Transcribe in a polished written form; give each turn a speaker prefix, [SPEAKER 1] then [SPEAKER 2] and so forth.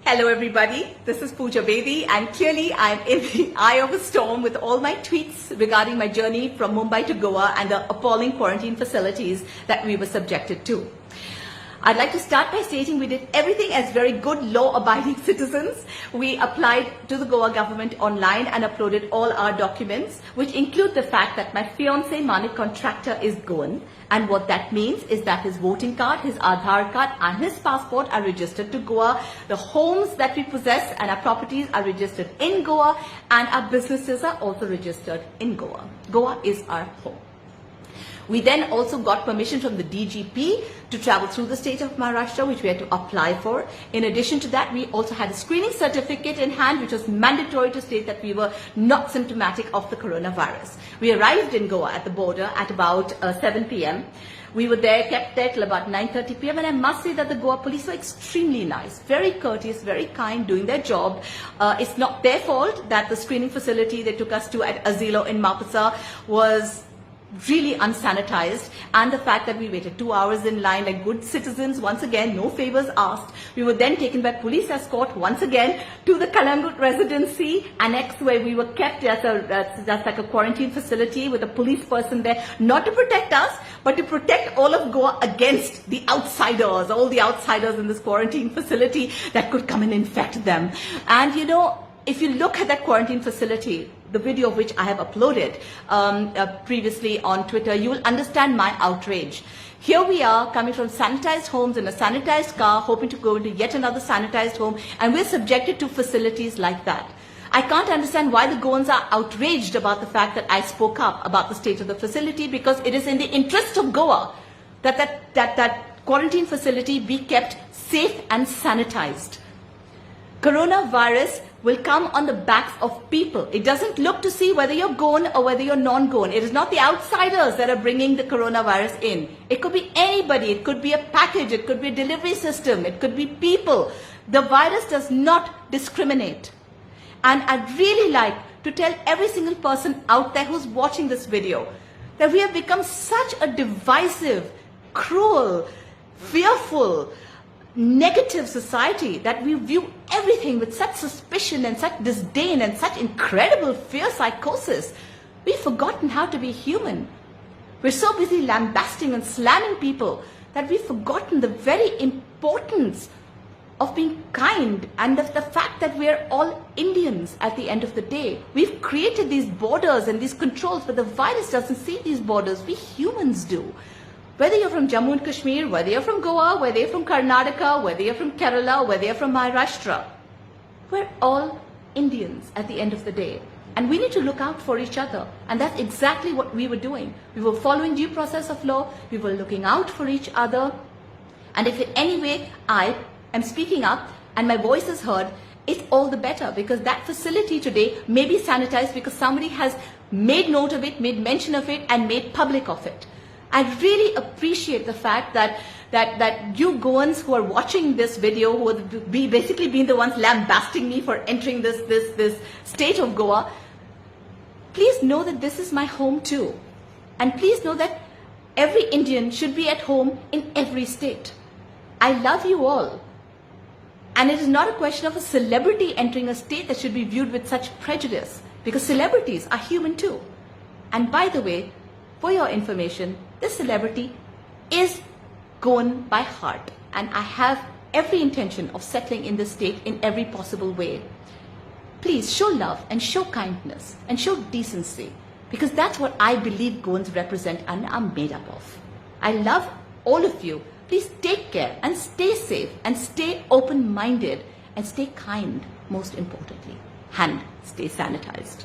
[SPEAKER 1] Hello everybody, this is Pooja Bedi and clearly I'm in the eye of a storm with all my tweets regarding my journey from Mumbai to Goa and the appalling quarantine facilities that we were subjected to. I'd like to start by stating we did everything as very good law-abiding citizens. We applied to the Goa government online and uploaded all our documents, which include the fact that my fiancé Manik contractor is Goan. And what that means is that his voting card, his Aadhaar card and his passport are registered to Goa. The homes that we possess and our properties are registered in Goa, and our businesses are also registered in Goa. Goa is our home. We then also got permission from the DGP to travel through the state of Maharashtra, which we had to apply for. In addition to that, we also had a screening certificate in hand, which was mandatory to state that we were not symptomatic of the coronavirus. We arrived in Goa at the border at about 7 p.m. We were there, kept there till about 9:30 p.m. and I must say that the Goa police were extremely nice, very courteous, very kind, doing their job. It's not their fault that the screening facility they took us to at Asilo in Mapasa was really unsanitized, and the fact that we waited 2 hours in line like good citizens, once again, no favors asked. We were then taken by police escort once again to the Kalangut residency annex, where we were kept as that's like a quarantine facility with a police person there, not to protect us, but to protect all of Goa against the outsiders, all the outsiders in this quarantine facility that could come and infect them. And you know, if you look at that quarantine facility, the video of which I have uploaded previously on Twitter, you will understand my outrage. Here we are coming from sanitized homes in a sanitized car, hoping to go into yet another sanitized home, and we're subjected to facilities like that. I can't understand why the Goans are outraged about the fact that I spoke up about the state of the facility, because it is in the interest of Goa that quarantine facility be kept safe and sanitized. Coronavirus will come on the backs of people. It doesn't look to see whether you're Goan or whether you're non-Goan. It is not the outsiders that are bringing the coronavirus in. It could be anybody. It could be a package. It could be a delivery system. It could be people. The virus does not discriminate. And I'd really like to tell every single person out there who's watching this video that we have become such a divisive, cruel, fearful, negative society that we view everything with such suspicion and such disdain and such incredible fear psychosis. We've forgotten how to be human. We're so busy lambasting and slamming people that we've forgotten the very importance of being kind and of the fact that we're all Indians at the end of the day. We've created these borders and these controls, but the virus doesn't see these borders. We humans do. Whether you're from Jammu and Kashmir, whether you're from Goa, whether you're from Karnataka, whether you're from Kerala, whether you're from Maharashtra, we're all Indians at the end of the day. And we need to look out for each other. And that's exactly what we were doing. We were following due process of law. We were looking out for each other. And if in any way I am speaking up and my voice is heard, it's all the better, because that facility today may be sanitized because somebody has made note of it, made mention of it, and made public of it. I really appreciate the fact that you Goans who are watching this video, who have basically been the ones lambasting me for entering this state of Goa, please know that this is my home too. And please know that every Indian should be at home in every state. I love you all. And it is not a question of a celebrity entering a state that should be viewed with such prejudice, because celebrities are human too. And by the way, for your information, this celebrity is Goan by heart, and I have every intention of settling in this state in every possible way. Please show love and show kindness and show decency, because that's what I believe Goans represent and are made up of. I love all of you. Please take care and stay safe and stay open-minded and stay kind, most importantly. And stay sanitized.